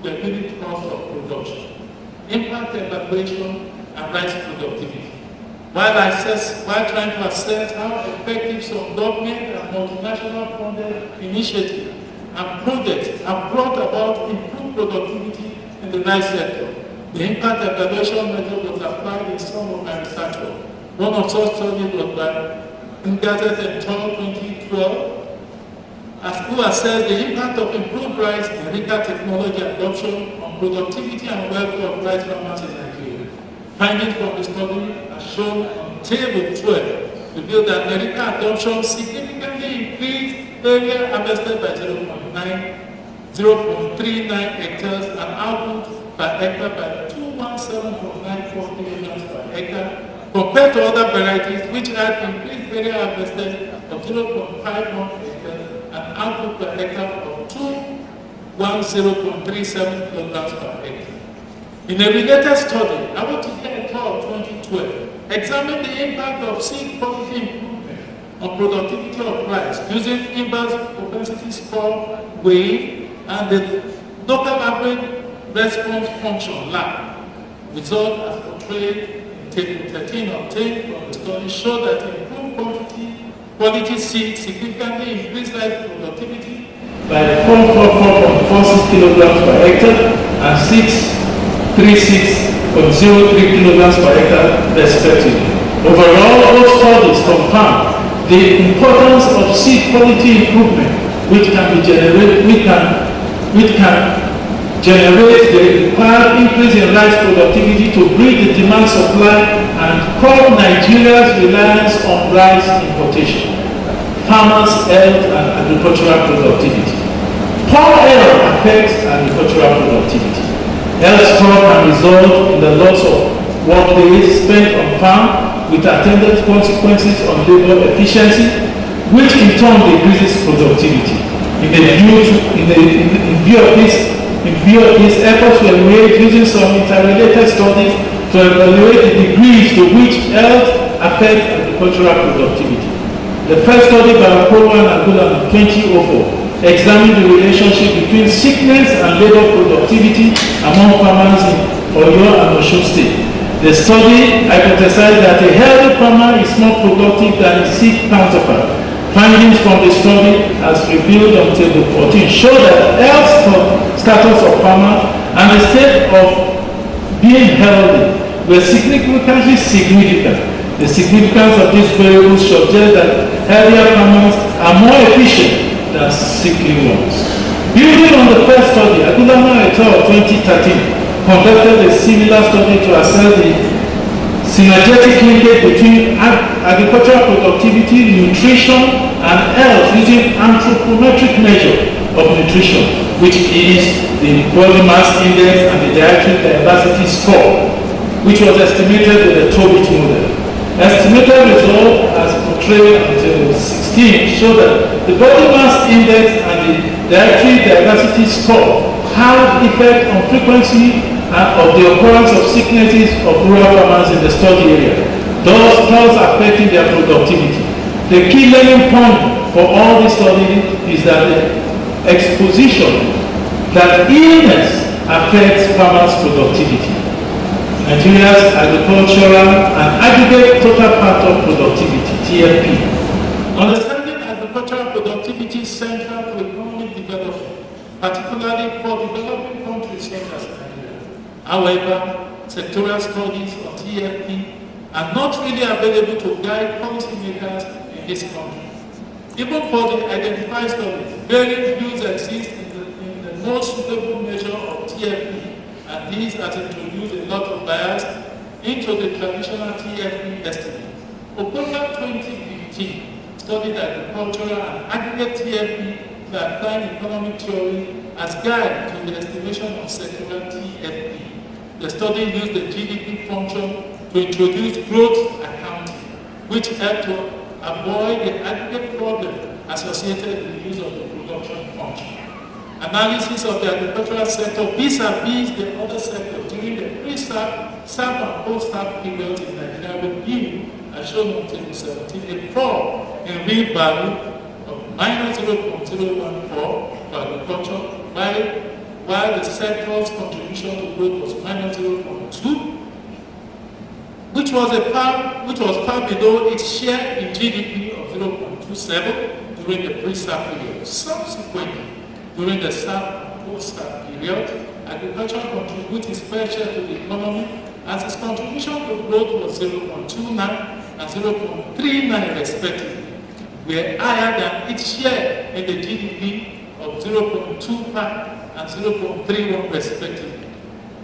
Speaker 2: unit cost of production. Impact evaluation and rice productivity. While trying to assess how effective some government and multinational funded initiatives and projects have brought about improved productivity in the rice sector, the impact evaluation method was applied in some of my research work. One of such studies was by Inaugural et al. 2012, who assessed the impact of improved rice and RICA technology adoption on productivity and welfare of rice farmers in Nigeria. Findings from the study are shown on Table 12 reveal that RICA adoption significantly increased area harvested by 0.39 hectares and output per hectare by 217.94 kilograms per hectare compared to other varieties which had increased area harvested of 0.51 hectares and output per hectare of 210.37 kilograms per hectare. In a related study, Inaugural et al. 2012 examined the impact of seed quality improvement on productivity of rice using inverse propensity score weighing and the local average response function lab. Results as portrayed in Table 13 obtained from the study show that improved quality seed significantly increased rice productivity by 444.46 kilograms per hectare and 636.03 kilograms per hectare respectively. Overall, both studies confirm the importance of seed quality improvement, which can generate the required increase in rice productivity to bridge the demand supply and curb Nigeria's reliance on rice importation. Farmers' health and agricultural productivity. Poor health affects agricultural productivity. Health score can result in the loss of work days spent on farm with attendant consequences on labor efficiency, which in turn decreases productivity. In view of this, efforts were made using some interrelated studies to evaluate the degrees to which health affects agricultural productivity. The first study by Okoruwa and Inaugural in 2004 examined the relationship between sickness and labor productivity among farmers in Oyo and Osun State. The study hypothesized that a healthy farmer is more productive than his sick counterpart. Findings from the study, as revealed on Table 14, show that health status of farmers and the state of being healthy were significantly significant. The significance of these variables suggests that healthier farmers are more efficient than sickly ones. Building on the first study, Okoruwa et al. 2013 conducted a similar study to assess the synergetic linkage between agricultural productivity, nutrition, and health using anthropometric measure of nutrition, which is the body mass index and the dietary diversity score, which was estimated with the Tobit model. Estimated results as portrayed until 16 show that the body mass index and the dietary diversity score have effect on frequency of the occurrence of sicknesses of rural farmers in the study area, thus affecting their productivity. The key learning point for all this study is that the exposition that illness affects farmers' productivity. Nigeria's agricultural and aggregate total factor productivity, TFP. Understanding agricultural productivity is central to economic development, particularly for developing countries such as Nigeria. However, sectoral studies of TFP are not really available to guide policymakers in this country. Even for the identified studies, varying views exist in the most suitable measure of TFP, and these has introduced a lot of bias into the traditional TFP estimate. Okoruwa 2015 studied agricultural and aggregate TFP by applying economic theory as guide to the estimation of sectoral TFP. The study used the GDP function to introduce growth accounting, which helped to avoid the aggregate problem associated with the use of the production function. Analysis of the agricultural sector vis-a-vis the other sectors during the pre-SAP, SAP and post-SAP periods in Nigeria revealed, as shown on table 17, a fall in real value of minus 0.014 for agriculture, while the sector's contribution to growth was minus 0.2, which was far below its share in GDP of 0.27 during the pre-SAP period. Subsequently, during the SAP and post-SAP period, agriculture contributed its fair share to the economy as its contribution to growth was 0.29 and 0.39 respectively, were higher than its share in the GDP of 0.25 and 0.31 respectively.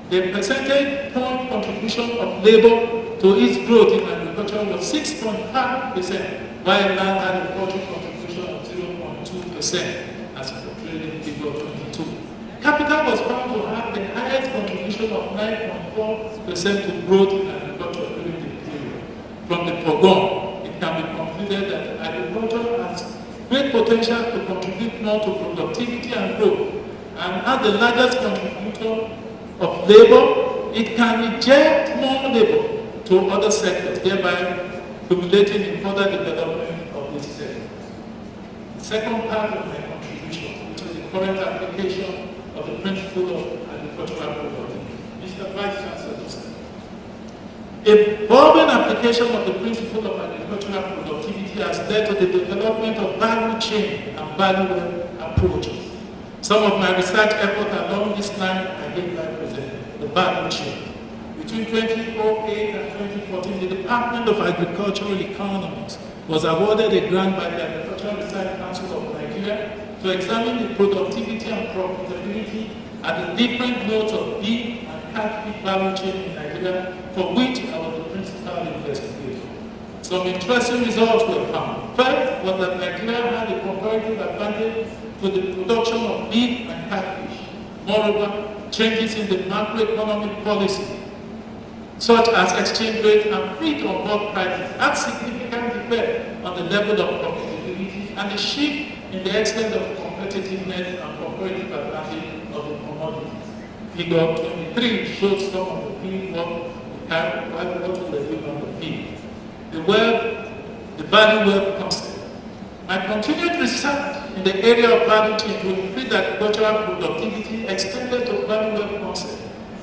Speaker 2: The percentage point contribution of labor to its growth in agriculture was 6.5%, while land agriculture contribution of 0.2%, as portrayed in Figure 22. Capital was found to have the highest contribution of 9.4% to growth in agriculture during the period. From the foregoing, it can be concluded that agriculture has great potential to contribute more to productivity and growth, and as the largest contributor of labor, it can inject more labor to other sectors, thereby stimulating in further development of this sector. The second part of my contribution, which is the current application of the principle of agricultural productivity. Mr. Vice Chancellor, evolving application of the principle of agricultural productivity has led to the development of value chain and value approaches. Some of my research efforts along this line are hereby presented. The value chain. Between 2008 and 2014, the Department of Agricultural Economics was awarded a grant by the Agricultural Research Council of Nigeria to examine the productivity and profitability at the different nodes of beef and catfish value chain in Nigeria, for which I was the principal investigator. Some interesting results were found. First was that Nigeria had a comparative advantage to the production of beef and catfish. Moreover, changes in the macroeconomic policy, such as exchange rate and feed-on-board prices, had significant effect on the level of profitability and the shift in the extent of competitiveness and comparative advantage of the commodities. Figure 23 shows some of the field work what we are doing on the field. The value web concept. My continued research in the area of value chain to increase agricultural productivity extended to value web concept.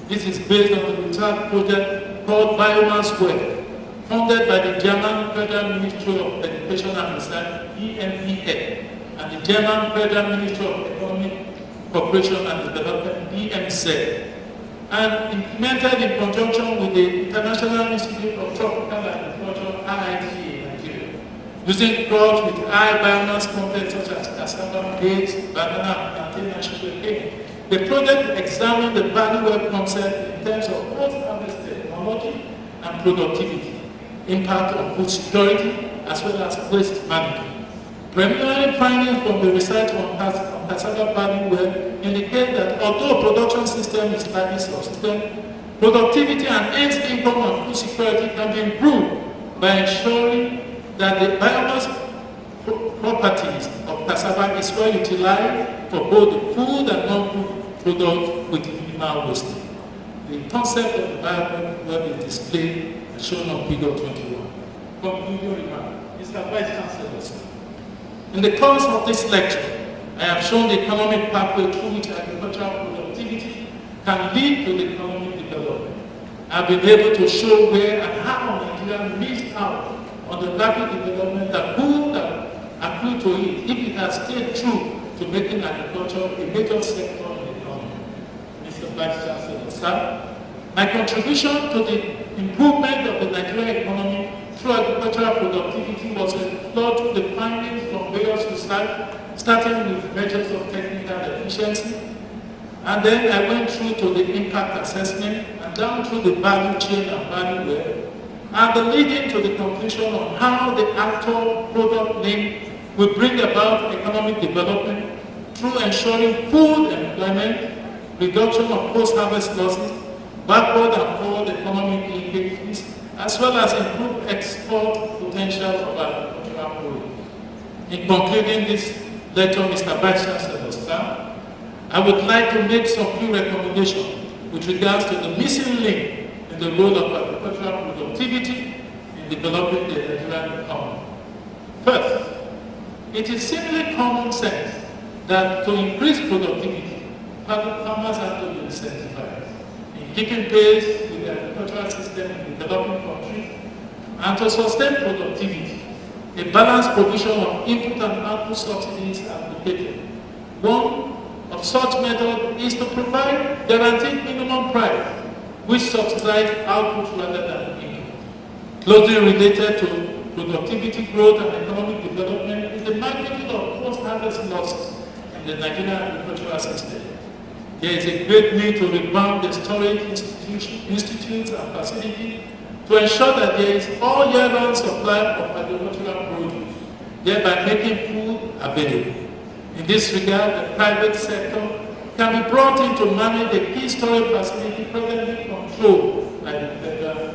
Speaker 2: This is based on the research project called Biomass Web, funded by the German Federal Ministry of Education and Research, EMEA, and the German Federal Ministry of Economic Cooperation and Development, EMZ, and implemented in conjunction with the International Institute of Tropical Agriculture, IITA, Nigeria. using crops with high biomass content such as cassava, maize, banana, plantain, and sugarcane. The project examined the value web concept in terms of post-harvest technology and productivity, impact on food security, as well as waste management. Preliminary findings from the research on cassava value web indicate that although production system is slightly subsistent, productivity and hence income and food security can be improved by ensuring that the biomass properties of cassava is well utilized for both the food and non-food products with minimal waste. The concept of the bioweb is displayed as shown on figure 21. Concluding remark. Mr. Vice Chancellor, in the course of this lecture, I have shown the economic pathway through which agricultural productivity can lead to the economic development. I have been able to show where and how Nigeria missed out on the rapid development that would have accrued to it if it had stayed true to making agriculture a major sector in the economy. Mr. Vice Chancellor, sir, my contribution to the improvement of the Nigerian economy through agricultural productivity was explored through the findings from various research, starting with measures of technical efficiency, and then I went through to the impact assessment and down through the value chain and value web, and the leading to the conclusion on how the actual product link will bring about economic development through ensuring food employment, reduction of post-harvest losses, backward and forward economic linkages, as well as improved export potential of agricultural products. In concluding this lecture, Mr. Vice Chancellor, sir, I would like to make some few recommendations with regards to the missing link in the role of agricultural productivity in developing the Nigerian economy. First, it is simply common sense that to increase productivity, farmers have to be incentivized in keeping pace with the agricultural system in developing countries, and to sustain productivity. A balanced provision of input and output subsidies is advocated. One of such methods is to provide guaranteed minimum price, which subsidizes output rather than input. Closely related to productivity growth and economic development is the magnitude of post-harvest losses in the Nigerian agricultural system. There is a great need to revamp the storage institutes and facilities to ensure that there is all year-round supply of agricultural produce, thereby making food available. In this regard, the private sector can be brought in to manage the key storage facility presently controlled by the federal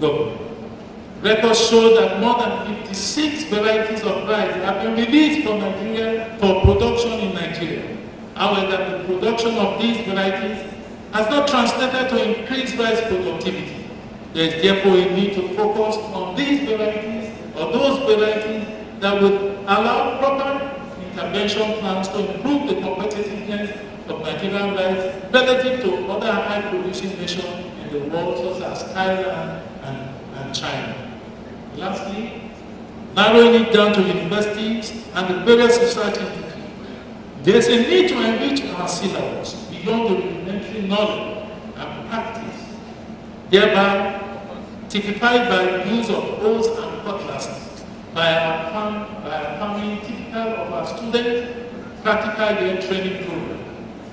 Speaker 2: government. Records show that more than 56 varieties of rice have been released from Nigeria for production in Nigeria. However, the production of these varieties has not translated to increased rice productivity. There is therefore a need to focus on these varieties or those varieties that would allow proper intervention plans to improve the competitiveness of Nigerian rice relative to other high-producing nations in the world, such as Thailand and China. Lastly, narrowing it down to universities and the various research institutes, there is a need to enrich our syllabus beyond the rudimentary knowledge and practice, thereby typified by the use of hoes and cutlasses by our family, typical of our student practical year training program,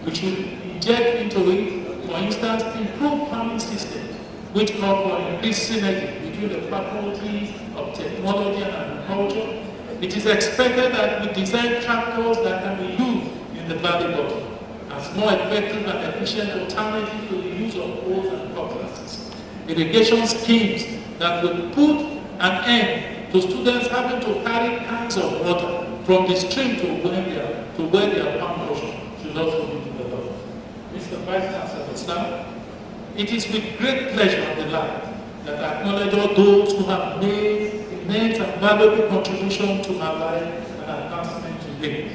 Speaker 2: which will inject into it, for instance, improved farming systems, which call for increased synergy between the faculties of technology and agriculture. It is expected that we design tractors that can be used in the valley bottom as more effective and efficient alternatives to the use of hoes and cutlasses. Irrigation schemes that will put an end to students having to carry cans of water from the stream to where their farm portion should also be developed. Mr. Vice Chancellor, sir, it is with great pleasure and delight that I acknowledge all those who have made immense and valuable contribution to my life and advancement today.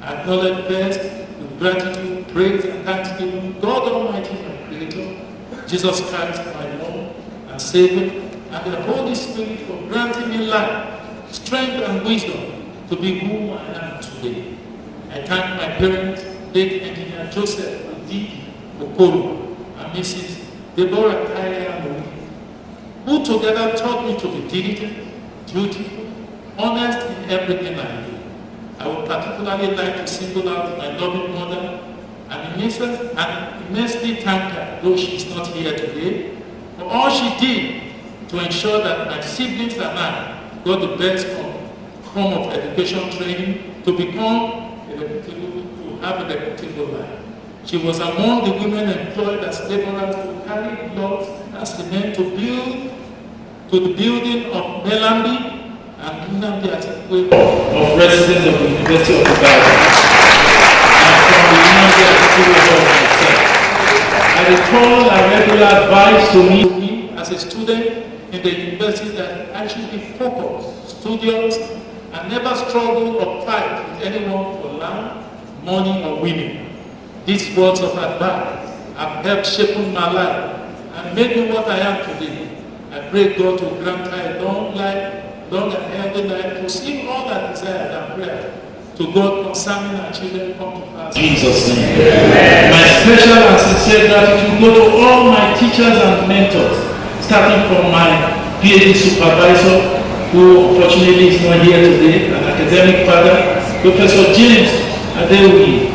Speaker 2: I acknowledge first with gratitude, praise, and thanksgiving God Almighty, my Creator, Jesus Christ, my Lord and Savior, and the Holy Spirit for granting me life, strength, and wisdom to be who I am today. I thank my parents, late Engineer Joseph Odidi Okoruwa and Mrs. Deborah Kaya Marie, who together taught me to be diligent, dutiful, honest in everything I do. I would particularly like to single out my loving mother and immensely thank her, though she is not here today, for all she did to ensure that my siblings and I got the best form of education training to become to have a reputable life. She was among the women employed as laborers to carry blocks and cement to the building of Melambi and Nnamdi Azikiwe of residents of the University of Ibadan and from the Nnamdi Azikiwe of myself. I recall a regular advice to me as a student in the university that I should be focused, studious, and never struggle or fight with anyone for land, money, or women. These words of advice have helped shape my life and made me what I am today. I pray God to grant her a long and healthy life to see all that desire and prayer to God concerning our children come to pass. In Jesus' name. My special and sincere gratitude go to all my teachers and mentors, starting from my PhD supervisor, who unfortunately is not here today, an academic father, Professor James Adeoye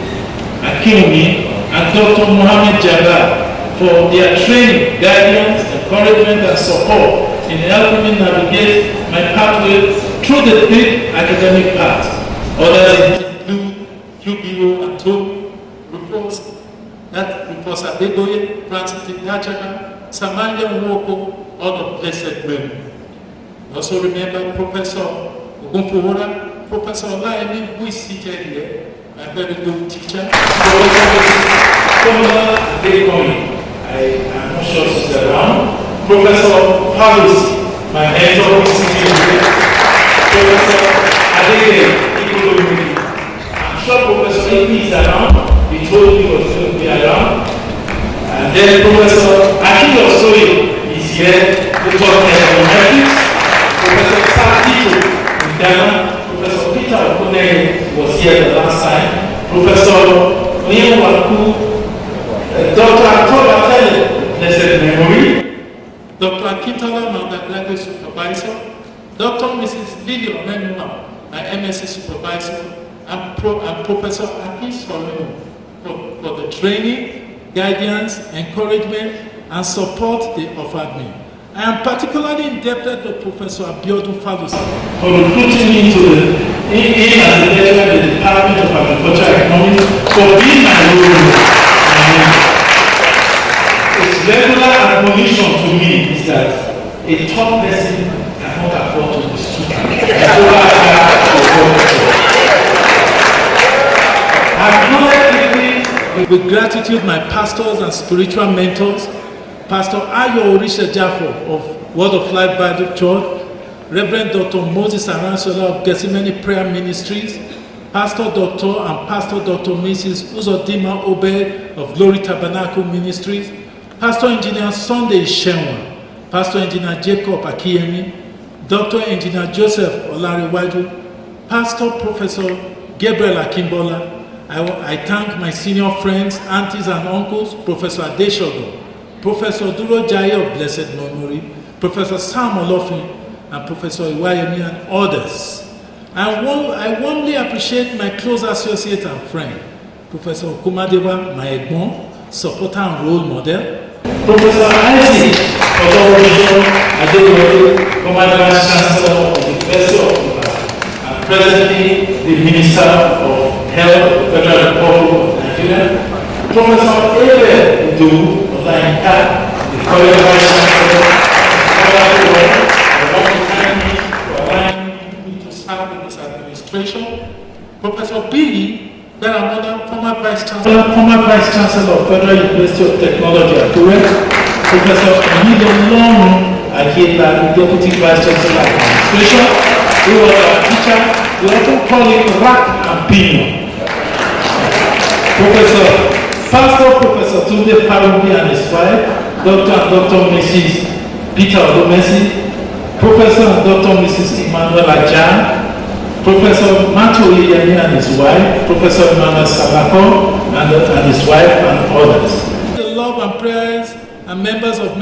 Speaker 2: Akinwumi, and Dr. Mohammed Jabbar for their training, guidance, encouragement, and support in helping me navigate my pathway through the big academic path. Others include QBO and TO, reports Adegoye, Francis Idachaka, Samanya Nwoko, all of blessed women. Also remember Professor Okoruwa, Professor Olaimi, who is seated here, my very good teacher. I am not sure she's around. Professor Paulus, my mentor, is sitting here. Professor Adele, I'm sure Professor Ibi is around. He told me he was going to be around. And then Professor Akio Soye is here to talk econometrics. Professor Sakito in Ghana, Professor Peter Okone was here the last time, Professor Oyewaku, Dr. Antola Tele, blessed memory, Dr. Akintola, my undergraduate supervisor, Dr. Mrs. Lily Omenua, my MSc supervisor, and Professor Aki Solomon for the training, guidance, encouragement, and support they offered me. I am particularly indebted to Professor Abiodun Falusi for recruiting me in as a lecturer in the Department of Agriculture and Economics for being my role model. Its regular admonition to me is that a top person cannot afford to be stupid. I acknowledge with gratitude my pastors and spiritual mentors, Pastor Ayo Orisha Jafo of Word of Life Bible Church, Reverend Dr. Moses Aransola of Gethsemane Prayer Ministries, Pastor Dr. and Pastor Dr. Mrs. Uzodima Obe of Glory Tabernacle Ministries, Pastor Engineer Sunday Shenwa, Pastor Engineer Jacob Akiyemi, Dr. Engineer Joseph Olariwaju, Pastor Professor Gabriel Akimbola. I thank my senior friends, aunties and uncles, Professor Adeshogo, Professor Duro Jai of blessed memory, Professor Sam Olofin, and Professor Iwayemi and others. I warmly appreciate my close associate and friend, Professor Okumadewa, my egbon, supporter and role model, Professor Isaac Okoruwa, former Vice Chancellor of the University of Ibadan, and presently the Minister of Health of the Federal Republic of Nigeria, Professor Ebe Udu, the College Vice Chancellor, I want to thank me for allowing me to serve in this administration. Professor Billy Beramoda, former Vice Chancellor of Federal University of Technology at Akure, Professor Emilio Lomu Akiela, Deputy Vice Chancellor of Administration, who was our teacher. We often call him Rack and Pino. Professor Tunde Farubi and his wife, Dr. and Dr. Mrs. Peter Odomesi, Professor and Dr. Mrs. Emmanuel Ajan, Professor Mato Yemi and his wife, Professor Emmanuel Sabako and his wife, and others. The love and prayers and members of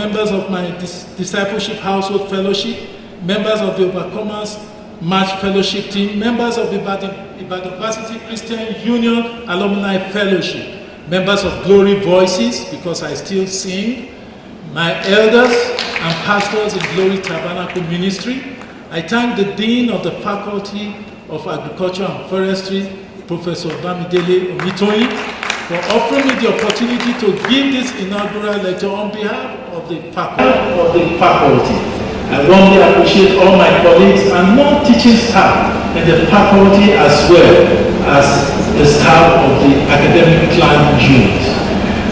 Speaker 2: my discipleship household fellowship, members of the Overcomers March Fellowship Team, members of the Ibadan Varsity Christian Union Alumni Fellowship, members of Glory Voices, because I still sing, my elders and pastors in Glory Tabernacle Ministry. I thank the Dean of the Faculty of Agriculture and Forestry, Professor Bamidele Omitoyin, for offering me the opportunity to give this inaugural lecture on behalf of the faculty. I warmly appreciate all my colleagues and non-teaching staff in the faculty as well as the staff of the academic climate unit.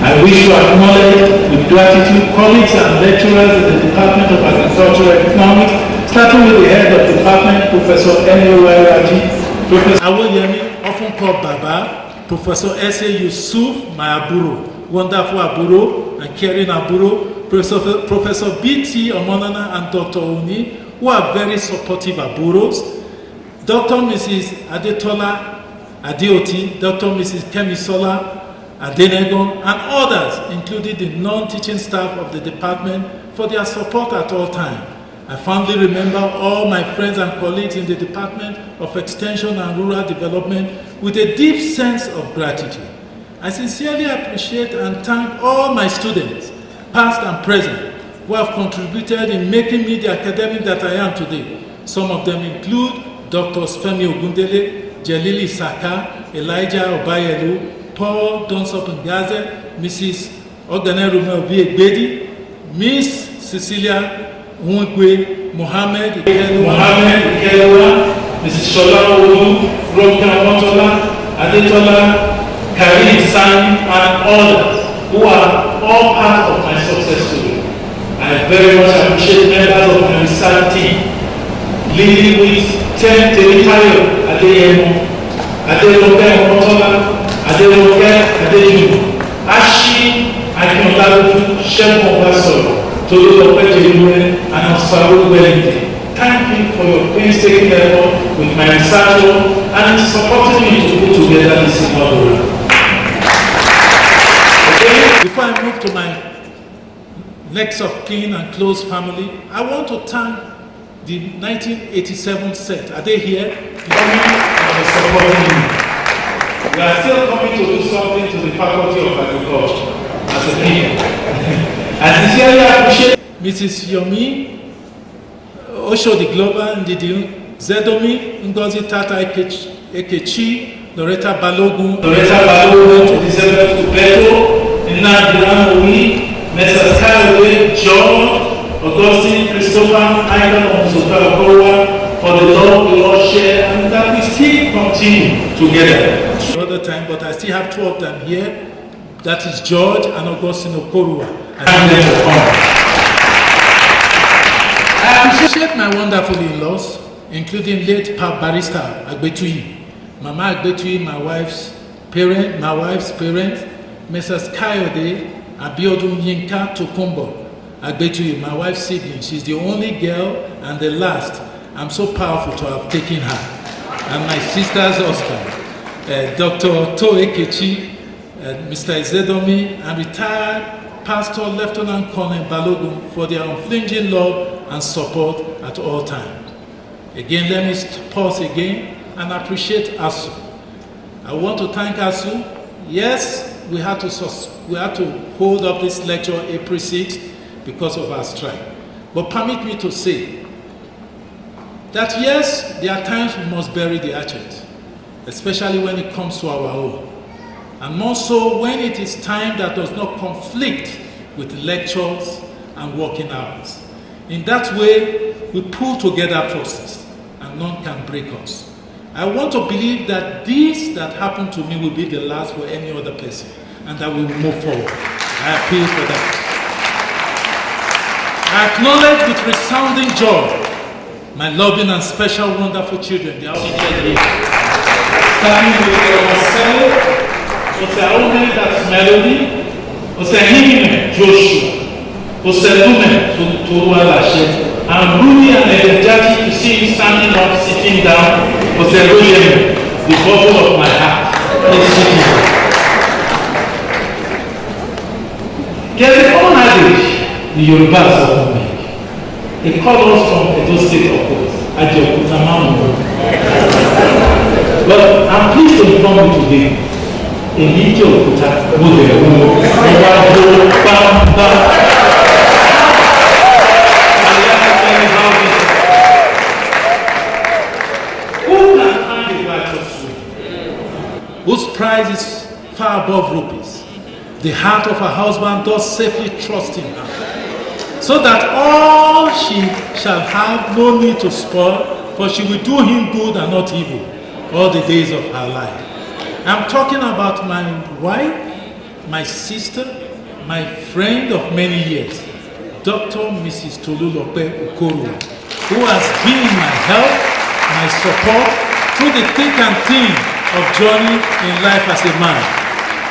Speaker 2: I wish to acknowledge with gratitude colleagues and lecturers in the Department of Agricultural Economics, starting with the head of the department, Professor Okoruwa, Professor Awoyemi, often called Baba, Professor S.A. Yusuf, my aburo, wonderful aburo and caring aburo, Professor B.T. Omonana and Dr. Oni, who are very supportive aburos, Dr. Mrs. Adetola Adeoti, Dr. Mrs. Kemisola Adenegon, and others, including the non-teaching staff of the department, for their support at all times. I fondly remember all my friends and colleagues in the Department of Extension and Rural Development with a deep sense of gratitude. I sincerely appreciate and thank all my students, past and present, who have contributed in making me the academic that I am today. Some of them include Dr. Femi Ogundele, Jelili Saka, Elijah Obayelu, Paul Donsop Ngaze, Mrs. Oganerume Obi-Egbedi, Miss Cecilia Nwekwe, Mohammed Ikelewa, Mrs. Shola Olu, Rokan Motola, Adetola, Karim Sani, and others who are all part of my success story. I very much appreciate members of my research team, leading with Tem Teritayo Adeyemo, Adeloke Motola, Adeloke Adeju, Ashi Akinodaluju, Shegun Obasoro, Tolulope Jeluwe, and Osfaru Wellington. Thank you for your painstaking effort with my research and supporting me to put together this inaugural. Before I move to my next of kin and close family, I want to thank the 1987 set. Are they here? Coming and supporting me. We are still coming to do something to the Faculty of Agriculture as a people. I sincerely appreciate Mrs. Yomi Osho the Global Ndidi Zedomi Ngozi Tata Ekechi Loretta Balogun Elizabeth Kubeto Inaugural, Messrs. Castalyst, John, Augustine, Christopher, Ivan, and Okoruwa for the love we all share and that we still continue together. Another time, but I still have two of them here. That is George and Augustine Okoruwa. I appreciate my wonderful in-laws, including late Pa Barrister Agbetuyi, Mama Agbetuyi, my wife's parents, Mrs. Kayode Abiodun Yinka Tokumbo Agbetuyi, my wife's sibling. She's the only girl and the last. I'm so powerful to have taken her. And my sister's husband, Dr. To Ekechi, Mr. Zedomi, and retired Pastor Lieutenant Colonel Balogun for their unflinching love and support at all times. Again, let me pause again and appreciate ASU. I want to thank ASU. Yes, we had to hold up this lecture April 6th because of our strike. But permit me to say that yes, there are times we must bury the hatchet, especially when it comes to our own. And more so when it is time that does not conflict with lectures and working hours. In that way, we pull together forces and none can break us. I want to believe that this that happened to me will be the last for any other person and that we will move forward. I appeal for that. I acknowledge with resounding joy my loving and special wonderful children. They are seated here. Starting with Marcelo, Osaone, that's Melody, Osahime, Joshua, Osalume, Turualashe, and Rudy and energetic to see him standing up, sitting down, Osalume, the bottle of my heart, is sitting. There is one adage the Yorubas often make. He called us from Edo State, of course, Ajokuta Mamu. But I'm pleased to inform you today, in Ajokuta, who can find a righteous soul, whose price is far above rupees? The heart of her husband does safely trust in her, so that all she shall have no need to spoil, for she will do him good and not evil all the days of her life. I'm talking about my wife, my sister, my friend of many years, Dr. Mrs. Tolulope Okoruwa, who has been my help, my support through the thick and thin of journey in life as a man.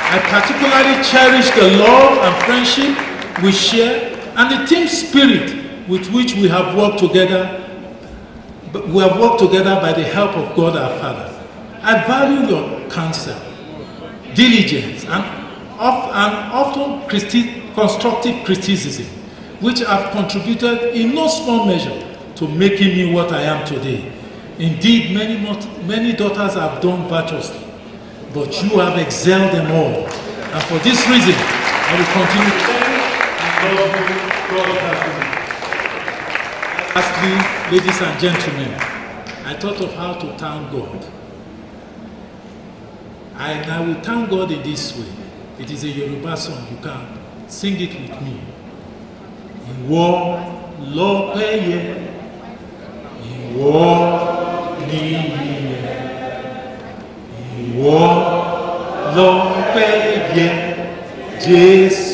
Speaker 2: I particularly cherish the love and friendship we share and the team spirit with which we have worked together. We have worked together by the help of God our Father. I value your counsel, diligence, and often constructive criticism, which have contributed in no small measure to making me what I am today. Indeed, many daughters have done virtuously, but you have excelled them all. And for this reason, I will continue to love you, God has given. Lastly, ladies and gentlemen, I thought of how to thank God. And I will thank God in this way. It is a Yoruba song. You can sing it with me. Ìwọ lọ́pẹ́ yẹ, ìwọ níyìí, ìwọ lọ́pẹ́ yẹ, Jésù.